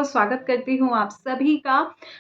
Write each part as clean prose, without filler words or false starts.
स्वागत करती हूँ आप सभी का।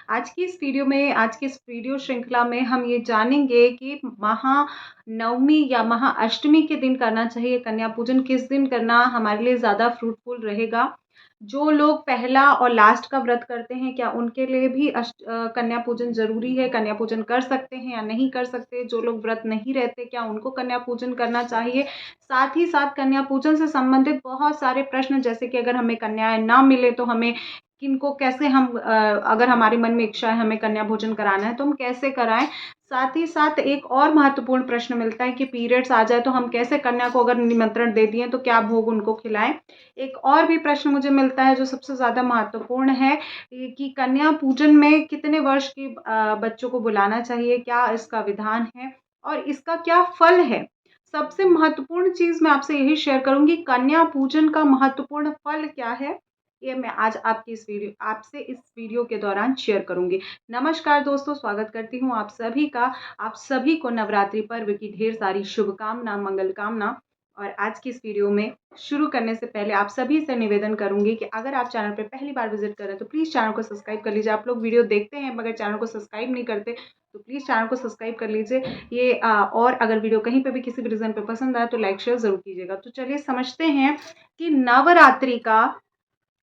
आज की इस वीडियो श्रृंखला में हम ये जानेंगे कि महानवमी या महाअष्टमी के दिन करना चाहिए कन्या पूजन, किस दिन करना हमारे लिए ज़्यादा फ्रूटफुल रहेगा। जो लोग पहला और लास्ट का व्रत करते हैं, क्या उनके लिए भी कन्या पूजन ज़रूरी है? कन्या पूजन कर सकते हैं या नहीं कर सकते? जो लोग व्रत नहीं रहते, क्या उनको कन्या पूजन करना चाहिए? साथ ही साथ कन्या पूजन से संबंधित बहुत सारे प्रश्न, जैसे कि अगर हमें कन्याएँ ना मिले तो हमें किनको कैसे अगर हमारे मन में इच्छा है हमें कन्या भोजन कराना है तो हम कैसे कराएँ? साथ ही साथ एक और महत्वपूर्ण प्रश्न मिलता है कि पीरियड्स आ जाए तो हम कैसे कन्या को अगर निमंत्रण दे दिए तो क्या भोग उनको खिलाएँ? एक और भी प्रश्न मुझे मिलता है जो सबसे ज़्यादा महत्वपूर्ण है, ये कि कन्या पूजन में कितने वर्ष की बच्चों को बुलाना चाहिए? क्या इसका विधान है और इसका क्या फल है? सबसे महत्वपूर्ण चीज़ मैं आपसे यही शेयर करूँगी, कन्या पूजन का महत्वपूर्ण फल क्या है? ये मैं आज आपसे इस वीडियो के दौरान शेयर करूँगी। नमस्कार दोस्तों, स्वागत करती हूँ आप सभी का। आप सभी को नवरात्रि पर्व की ढेर सारी शुभकामना, मंगल कामना। और आज की इस वीडियो में शुरू करने से पहले आप सभी से निवेदन करूँगी कि अगर आप चैनल पे पहली बार विज़िट कर रहे हैं तो प्लीज़ चैनल को सब्सक्राइब कर लीजिए। आप लोग वीडियो देखते हैं मगर चैनल को सब्सक्राइब नहीं करते, तो प्लीज़ चैनल को सब्सक्राइब कर लीजिए। और अगर वीडियो कहीं पे भी किसी भी रीज़न पे पसंद आए तो लाइक शेयर ज़रूर कीजिएगा। तो चलिए समझते हैं कि नवरात्रि का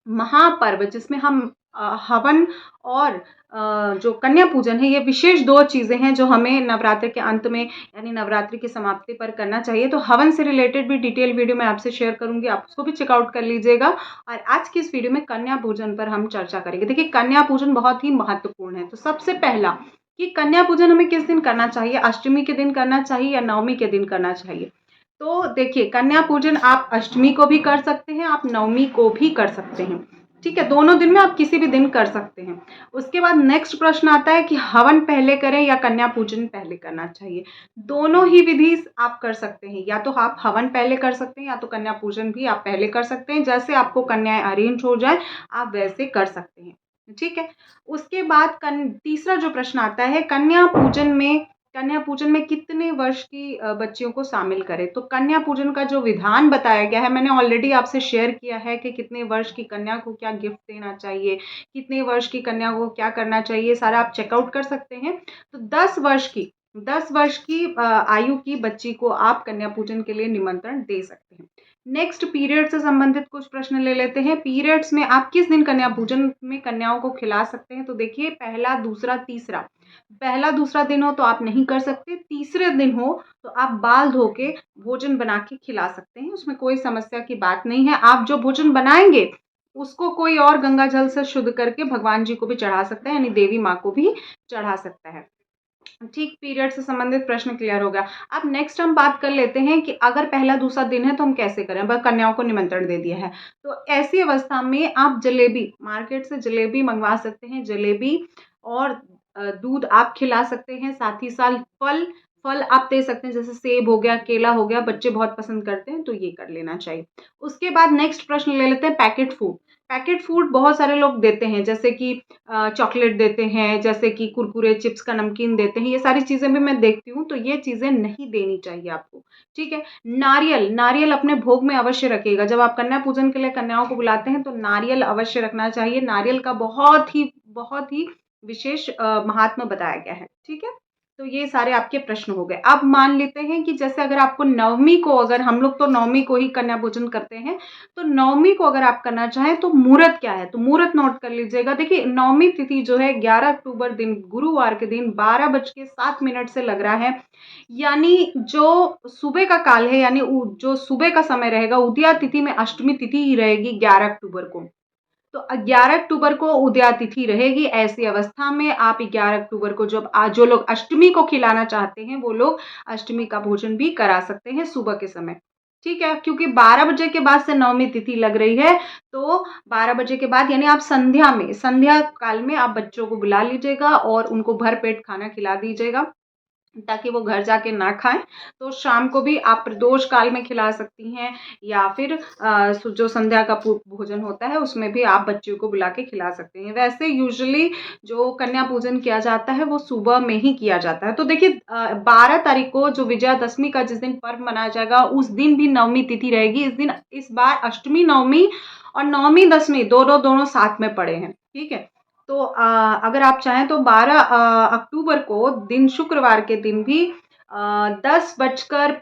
महापर्व, जिसमें हम हवन और जो कन्या पूजन है, ये विशेष 2 चीज़ें हैं जो हमें नवरात्रि के अंत में यानी नवरात्रि की समाप्ति पर करना चाहिए। तो हवन से रिलेटेड भी डिटेल वीडियो मैं आपसे शेयर करूँगी, आप उसको भी चेकआउट कर लीजिएगा। और आज की इस वीडियो में कन्या पूजन पर हम चर्चा करेंगे। देखिए, कन्या पूजन बहुत ही महत्वपूर्ण है। तो सबसे पहला कि कन्या पूजन हमें किस दिन करना चाहिए? अष्टमी के दिन करना चाहिए या नवमी के दिन करना चाहिए? तो देखिए, कन्या पूजन आप अष्टमी को भी कर सकते हैं, आप नवमी को भी कर सकते हैं। ठीक है, दोनों दिन में आप किसी भी दिन कर सकते हैं। उसके बाद नेक्स्ट प्रश्न आता है कि हवन पहले करें या कन्या पूजन पहले करना चाहिए? दोनों ही विधि आप कर सकते हैं, या तो आप हवन पहले कर सकते हैं या तो कन्या पूजन भी आप पहले कर सकते हैं। जैसे आपको कन्याएं अरेंज हो जाए आप वैसे कर सकते हैं। ठीक है। उसके बाद तीसरा जो प्रश्न आता है, कन्या पूजन में कितने वर्ष की बच्चियों को शामिल करें? तो कन्या पूजन का जो विधान बताया गया है, मैंने ऑलरेडी आपसे शेयर किया है कि कितने वर्ष की कन्या को क्या गिफ्ट देना चाहिए, कितने वर्ष की कन्या को क्या करना चाहिए, सारा आप चेकआउट कर सकते हैं। तो 10 वर्ष की आयु की बच्ची को आप कन्या पूजन के लिए निमंत्रण दे सकते हैं। नेक्स्ट, पीरियड से संबंधित कुछ प्रश्न ले लेते हैं। पीरियड्स में आप किस दिन कन्या पूजन में कन्याओं को खिला सकते हैं? तो देखिए, पहला, दूसरा, तीसरा। पहला दूसरा दिन हो तो आप नहीं कर सकते, तीसरे दिन हो तो आप बाल धो के भोजन बना के खिला सकते हैं, उसमें कोई समस्या की बात नहीं है। आप जो भोजन बनाएंगे उसको कोई और गंगा जल से शुद्ध करके भगवान जी को भी चढ़ा सकता है, यानी देवी माँ को भी चढ़ा सकता है। ठीक, पीरियड से संबंधित प्रश्न क्लियर हो गया। अब नेक्स्ट हम बात कर लेते हैं कि अगर पहला दूसरा दिन है तो हम कैसे करें? बस कन्याओं को निमंत्रण दे दिया है तो ऐसी अवस्था में आप जलेबी, मार्केट से जलेबी मंगवा सकते हैं। जलेबी और दूध आप खिला सकते हैं। साथ ही साथ फल फल आप दे सकते हैं, जैसे सेब हो गया, केला हो गया, बच्चे बहुत पसंद करते हैं तो ये कर लेना चाहिए। उसके बाद नेक्स्ट प्रश्न ले लेते हैं, पैकेट फूड। पैकेट फूड बहुत सारे लोग देते हैं, जैसे कि चॉकलेट देते हैं, जैसे कि कुरकुरे, चिप्स का नमकीन देते हैं, ये सारी चीज़ें भी मैं देखती हूँ, तो ये चीज़ें नहीं देनी चाहिए आपको। ठीक है। नारियल अपने भोग में अवश्य रखिएगा। जब आप कन्या पूजन के लिए कन्याओं को बुलाते हैं तो नारियल अवश्य रखना चाहिए। नारियल का बहुत ही विशेष महात्मा बताया गया है। ठीक है। तो ये सारे आपके प्रश्न हो गए। अब मान लेते हैं कि जैसे अगर आपको नवमी को, अगर हम लोग तो नवमी को ही कन्या पूजन करते हैं, तो नवमी को अगर आप करना चाहें तो मुहूर्त क्या है? तो मुहूर्त नोट कर लीजिएगा। देखिए, नवमी तिथि जो है 11 अक्टूबर दिन, गुरुवार के दिन 12:07 से लग रहा है। यानी जो सुबह का काल है, यानी जो सुबह का समय रहेगा, उदया तिथि में अष्टमी तिथि ही रहेगी 11 अक्टूबर को। तो 11 अक्टूबर को उदया तिथि रहेगी। ऐसी अवस्था में आप 11 अक्टूबर को जो लोग अष्टमी को खिलाना चाहते हैं वो लोग अष्टमी का भोजन भी करा सकते हैं सुबह के समय। ठीक है, क्योंकि 12 बजे के बाद से नवमी तिथि लग रही है, तो 12 बजे के बाद यानी आप संध्या काल में आप बच्चों को बुला लीजिएगा और उनको भरपेट खाना खिला दीजिएगा ताकि वो घर जाके ना खाएं। तो शाम को भी आप प्रदोष काल में खिला सकती हैं, या फिर जो संध्या का भोजन होता है उसमें भी आप बच्चियों को बुला के खिला सकते हैं। वैसे यूजुअली जो कन्या पूजन किया जाता है वो सुबह में ही किया जाता है। तो देखिए, 12 तारीख को जो विजयादशमी का जिस दिन पर्व मनाया जाएगा उस दिन भी नवमी तिथि रहेगी। इस बार अष्टमी, नवमी और नवमी दसवीं दोनों साथ में पड़े हैं, ठीक है। तो अगर आप चाहें तो 12 अक्टूबर को दिन शुक्रवार के दिन भी 10:50,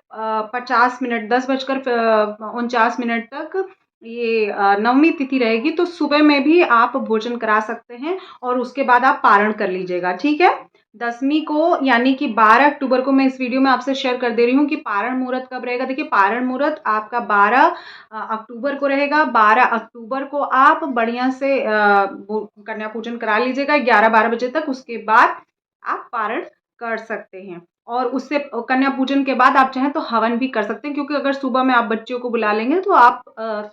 10:49 तक ये नवमी तिथि रहेगी, तो सुबह में भी आप भोजन करा सकते हैं और उसके बाद आप पारण कर लीजिएगा, ठीक है। दसवीं को यानी कि 12 अक्टूबर को मैं इस वीडियो में आपसे शेयर कर दे रही हूँ कि पारण मुहूर्त कब रहेगा। देखिए, पारण मुहूर्त आपका 12 अक्टूबर को रहेगा। 12 अक्टूबर को आप बढ़िया से कन्या पूजन करा लीजिएगा 11-12 बजे तक। उसके बाद आप पारण कर सकते हैं और उससे कन्या पूजन के बाद आप चाहें तो हवन भी कर सकते हैं, क्योंकि अगर सुबह में आप बच्चियों को बुला लेंगे तो आप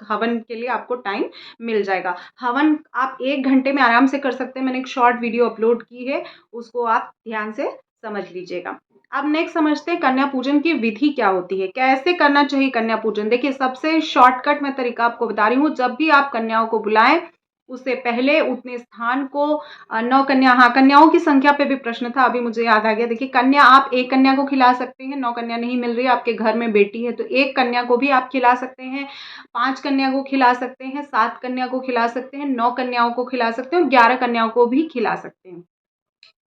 हवन के लिए आपको टाइम मिल जाएगा। हवन आप 1 घंटे में आराम से कर सकते हैं। मैंने एक शॉर्ट वीडियो अपलोड की है, उसको आप ध्यान से समझ लीजिएगा। अब नेक्स्ट समझते हैं कन्या पूजन की विधि क्या होती है, कैसे करना चाहिए कन्या पूजन। देखिए, सबसे शॉर्टकट मैं तरीका आपको बता रही हूँ। जब भी आप कन्याओं को बुलाएं, उससे पहले उतने स्थान को 9 कन्या, हाँ, कन्याओं की संख्या पे भी प्रश्न था, अभी मुझे याद आ गया। देखिए, कन्या आप 1 कन्या को खिला सकते हैं। 9 कन्या नहीं मिल रही है, आपके घर में बेटी है तो 1 कन्या को भी आप खिला सकते हैं, 5 कन्या को खिला सकते हैं, 7 कन्या को खिला सकते हैं, 9 कन्याओं को खिला सकते हैं और 11 कन्याओं को भी खिला सकते हैं,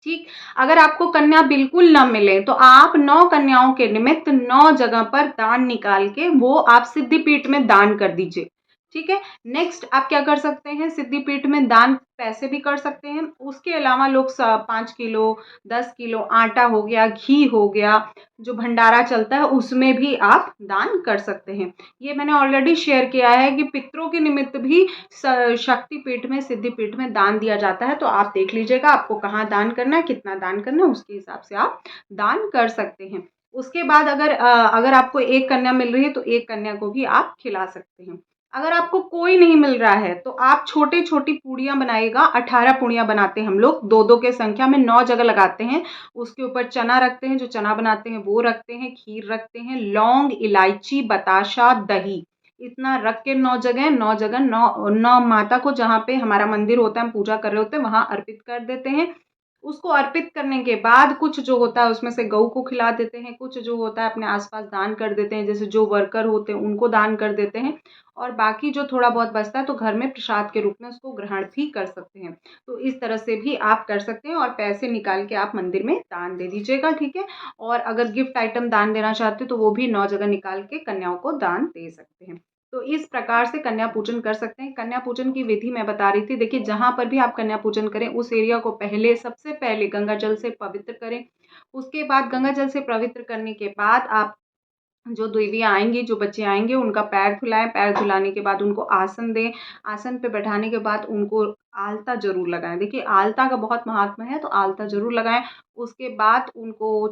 ठीक। अगर आपको कन्या बिल्कुल न मिले तो आप 9 कन्याओं के निमित्त 9 जगह पर दान निकाल के वो आप सिद्धिपीठ में दान कर दीजिए, ठीक है। नेक्स्ट आप क्या कर सकते हैं, सिद्धिपीठ में दान पैसे भी कर सकते हैं। उसके अलावा लोग 5 किलो 10 किलो आटा हो गया, घी हो गया, जो भंडारा चलता है उसमें भी आप दान कर सकते हैं। ये मैंने ऑलरेडी शेयर किया है कि पितरों के निमित्त भी शक्तिपीठ में, सिद्धिपीठ में दान दिया जाता है। तो आप देख लीजिएगा आपको कहाँ दान करना है, कितना दान करना है, उसके हिसाब से आप दान कर सकते हैं। उसके बाद अगर आपको 1 कन्या मिल रही है तो 1 कन्या को भी आप खिला सकते हैं। अगर आपको कोई नहीं मिल रहा है तो आप छोटी छोटी पूड़ियाँ बनाइएगा। 18 पूड़ियाँ बनाते हैं हम लोग, 2-2 के संख्या में 9 जगह लगाते हैं। उसके ऊपर चना रखते हैं, जो चना बनाते हैं वो रखते हैं, खीर रखते हैं, लौंग, इलायची, बताशा, दही, इतना रख के 9 जगह 9 जगह 9 माता को, जहाँ पे हमारा मंदिर होता है, हम पूजा कर रहे होते हैं, वहां अर्पित कर देते हैं। उसको अर्पित करने के बाद कुछ जो होता है उसमें से गऊ को खिला देते हैं, कुछ जो होता है अपने आसपास दान कर देते हैं, जैसे जो वर्कर होते हैं उनको दान कर देते हैं, और बाकी जो थोड़ा बहुत बचता है तो घर में प्रसाद के रूप में उसको ग्रहण भी कर सकते हैं। तो इस तरह से भी आप कर सकते हैं और पैसे निकाल के आप मंदिर में दान दे दीजिएगा, ठीक है। और अगर गिफ्ट आइटम दान देना चाहते हो तो वो भी 9 जगह निकाल के कन्याओं को दान दे सकते हैं। तो इस प्रकार से कन्या पूजन कर सकते हैं। कन्या पूजन की विधि मैं बता रही थी। देखिए, जहाँ पर भी आप कन्या पूजन करें उस एरिया को सबसे पहले गंगा जल से पवित्र करें। उसके बाद गंगा जल से पवित्र करने के बाद आप जो देवियाँ आएँगी, जो बच्चे आएँगे, उनका पैर धुलाएँ, पैर धुलाने के बाद उनको आसन दें, आसन पे बैठाने के बाद उनको आलता ज़रूर लगाएँ। देखिए, आलता का बहुत महात्म्य है, तो आलता ज़रूर लगाएँ। उसके बाद उनको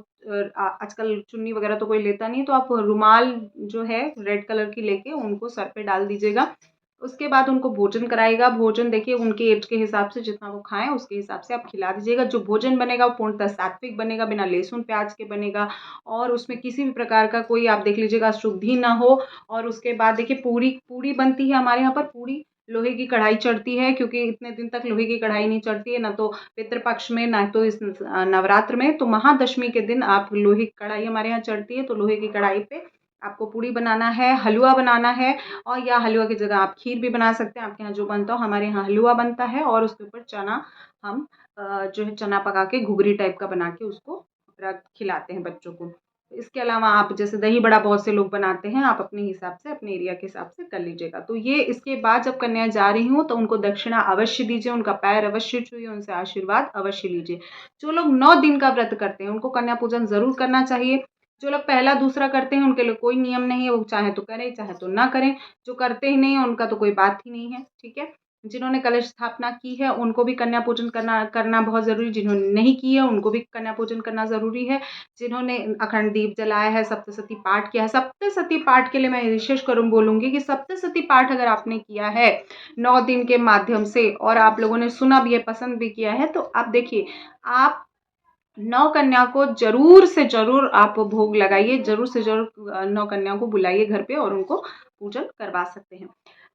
आजकल चुन्नी वगैरह तो कोई लेता नहीं है, तो आप रुमाल जो है रेड कलर की लेके उनको सर पे डाल दीजिएगा। उसके बाद उनको भोजन कराइएगा। भोजन देखिए उनके एज के हिसाब से जितना वो खाएँ, उसके हिसाब से आप खिला दीजिएगा। जो भोजन बनेगा वो पूर्णतः सात्विक बनेगा, बिना लहसुन प्याज के बनेगा और उसमें किसी भी प्रकार का कोई, आप देख लीजिएगा, अशुद्धि ना हो। और उसके बाद देखिए पूड़ी पूड़ी बनती है हमारे यहाँ पर। पूड़ी लोहे की कढ़ाई चढ़ती है, क्योंकि इतने दिन तक लोहे की कढ़ाई नहीं चढ़ती है, ना तो पितृपक्ष में, ना तो इस नवरात्र में। तो महादशमी के दिन आप लोहे की कढ़ाई हमारे यहाँ चढ़ती है, तो लोहे की कढ़ाई पे आपको पूड़ी बनाना है, हलवा बनाना है, और या हलवा की जगह आप खीर भी बना सकते हैं, आपके यहाँ जो बनता हो। हमारे यहाँ हलवा बनता है और उसके ऊपर चना, हम जो है चना पका के घुघरी टाइप का बना के उसको खिलाते हैं बच्चों को। इसके अलावा आप जैसे दही बड़ा बहुत से लोग बनाते हैं, आप अपने हिसाब से, अपने एरिया के हिसाब से कर लीजिएगा। तो ये इसके बाद जब कन्या जा रही हों तो उनको दक्षिणा अवश्य दीजिए, उनका पैर अवश्य छूइए, उनसे आशीर्वाद अवश्य लीजिए। जो लोग 9 दिन का व्रत करते हैं उनको कन्या पूजन ज़रूर करना चाहिए। जो लोग पहला दूसरा करते हैं उनके लिए कोई नियम नहीं है, वो चाहे तो करें चाहे तो ना करें। जो करते ही नहीं है उनका तो कोई बात ही नहीं है, ठीक है। जिन्होंने कलश स्थापना की है उनको भी कन्या पूजन करना करना बहुत ज़रूरी, जिन्होंने नहीं की है उनको भी कन्या पूजन करना ज़रूरी है। जिन्होंने अखंड दीप जलाया है, सप्तशती पाठ किया है, सप्तशती पाठ के लिए मैं विशेष करूँ बोलूँगी कि सप्तशती पाठ अगर आपने किया है 9 दिन के माध्यम से और आप लोगों ने सुना भी है, पसंद भी किया है, तो आप देखिए, आप 9 कन्या को ज़रूर से ज़रूर आप भोग लगाइए, ज़रूर से ज़रूर 9 कन्या को बुलाइए घर पे और उनको पूजन करवा सकते हैं।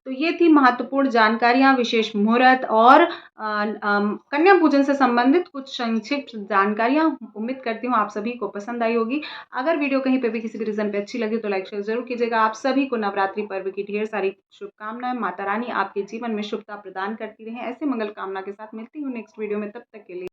तो ये थी महत्वपूर्ण जानकारियाँ, विशेष मुहूर्त और कन्या पूजन से संबंधित कुछ संक्षिप्त जानकारियाँ। उम्मीद करती हूँ आप सभी को पसंद आई होगी। अगर वीडियो कहीं पे भी किसी भी रीज़न पे अच्छी लगी तो लाइक शेयर ज़रूर कीजिएगा। आप सभी को नवरात्रि पर्व की ढेर सारी शुभकामनाएँ। माता रानी आपके जीवन में शुभता प्रदान करती रहें। ऐसे मंगल कामना के साथ मिलती हूँ नेक्स्ट वीडियो में, तब तक के लिए